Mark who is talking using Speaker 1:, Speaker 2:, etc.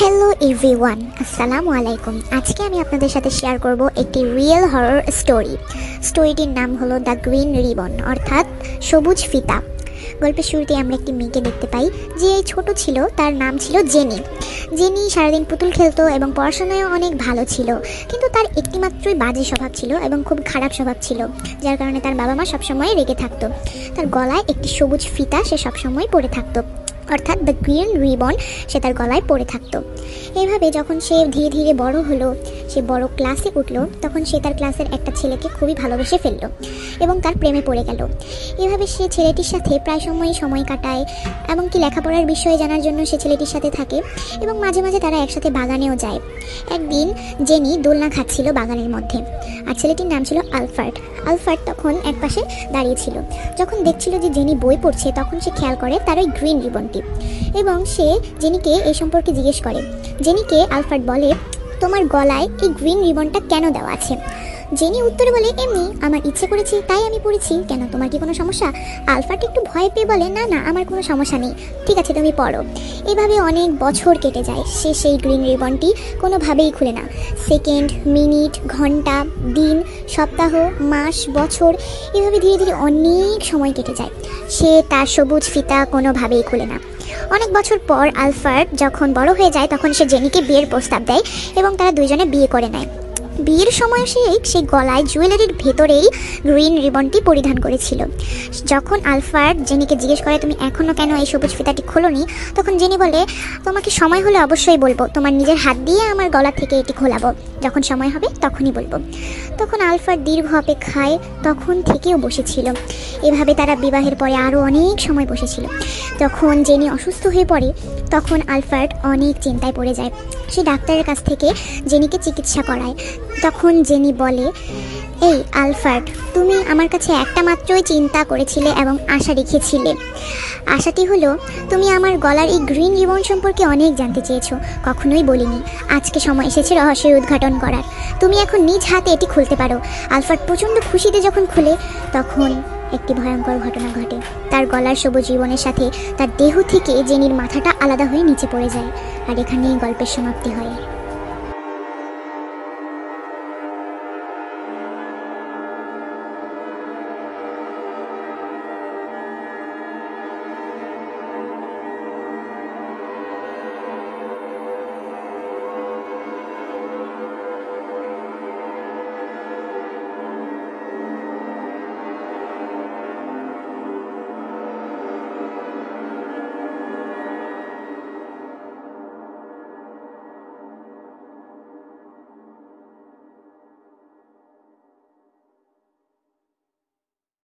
Speaker 1: Hello everyone, আসসালামু আলাইকুম। আজকে আমি আপনাদের সাথে শেয়ার করব একটি রিয়েল হরর স্টোরিটির নাম হলো দ্য গ্রিন রিবন, অর্থাৎ সবুজ ফিতা। গল্পের শুরুতে আমরা একটি মেয়েকে দেখতে পাই যে ছোট ছিল। তার নাম ছিল জেনি সারাদিন পুতুল খেলতো এবং পড়াশোনায়ও অনেক ভালো ছিল, কিন্তু তার একটিমাত্রই বাজে স্বভাব ছিল এবং খুব খারাপ স্বভাব ছিল, যার কারণে তার বাবা মা সবসময় রেগে থাকতো। তার গলায় একটি সবুজ ফিতা সে সবসময় পরে থাকতো, অর্থাৎ দ্য গ্রিন রিবন সে তার গলায় পরে থাকতো। এইভাবে যখন সে ধীরে ধীরে বড় হলো, সে বড় ক্লাসে উঠলো, তখন সে তার ক্লাসের একটা ছেলেকে খুবই ভালোবেসে ফেললো এবং তার প্রেমে পড়ে গেল। এভাবে সে ছেলেটির সাথে প্রায় সময় কাটায়, এমনকি লেখাপড়ার বিষয়ে জানার জন্য সে ছেলেটির সাথে থাকে এবং মাঝে মাঝে তারা একসাথে বাগানেও যায়। একদিন জেনি দোলনা খাচ্ছিল বাগানের মধ্যে, আর ছেলেটির নাম ছিল আলফার্ড তখন একপাশে দাঁড়িয়েছিল। যখন দেখছিল যে জেনি বই পড়ছে, তখন সে খেয়াল করে তার ওই গ্রিন রিবনটি এবং সে জেনিকে এই সম্পর্কে জিজ্ঞেস করে। জেনিকে আলফার্ড বলে, তোমার গলায় এই গ্রিন রিবনটা কেন দেওয়া আছে? জেনি উত্তরে বলে, এমনি আমার ইচ্ছে করেছি তাই আমি পড়েছি, কেন তোমার কি কোনো সমস্যা? আলফার্ড একটু ভয় পেয়ে বলে, না আমার কোনো সমস্যা নেই, ঠিক আছে তুমি পড়ো। এভাবে অনেক বছর কেটে যায়, সে সেই গ্রিন রিবনটি কোনোভাবেই খুলে না। সেকেন্ড, মিনিট, ঘন্টা, দিন, সপ্তাহ, মাস, বছর, এভাবে ধীরে ধীরে অনেক সময় কেটে যায়, সে তার সবুজ ফিতা কোনোভাবেই খুলে না। অনেক বছর পর আলফার্ড যখন বড় হয়ে যায়, তখন সে জেনিকে বিয়ের প্রস্তাব দেয় এবং তারা দুইজনে বিয়ে করে নেয়। বিয়ের সময় সে গলায় জুয়েলারির ভেতরেই গ্রিন রিবনটি পরিধান করেছিল। যখন আলফার্ড জেনিকে জিজ্ঞেস করে, তুমি এখনও কেন এই সবুজ ফিতাটি খোলোনি? তখন জেনি বলে, তোমাকে সময় হলে অবশ্যই বলবো, তোমার নিজের হাত দিয়ে আমার গলা থেকে এটি খোলাবো, যখন সময় হবে তখনই বলবো। তখন আলফার্ড দীর্ঘ অপেক্ষায় তখন থেকেও বসেছিল। এভাবে তারা বিবাহের পরে আরও অনেক সময় বসেছিল। যখন জেনি অসুস্থ হয়ে পড়ে, তখন আলফার্ড অনেক চিন্তায় পড়ে যায়। সে ডাক্তারের কাছ থেকে জেনিকে চিকিৎসা করায়। তখন জেনি বলে, এই আলফার্ড, তুমি আমার কাছে একটা মাত্রই চিন্তা করেছিলে এবং আশা রেখেছিলে। আশাটি হলো, তুমি আমার গলার এই গ্রিন রিবন সম্পর্কে অনেক জানতে চেয়েছো, কখনোই বলিনি। আজকে সময় এসেছে রহস্যের উদ্ঘাটন করার, তুমি এখন নিজ হাতে এটি খুলতে পারো। আলফার্ড প্রচণ্ড খুশিতে যখন খুলে, তখন একটি ভয়ঙ্কর ঘটনা ঘটে। তার গলার সবুজ রিবনের সাথে তার দেহ থেকে জেনির মাথাটা আলাদা হয়ে নিচে পড়ে যায়, আর এখানেই গল্পের সমাপ্তি হয়।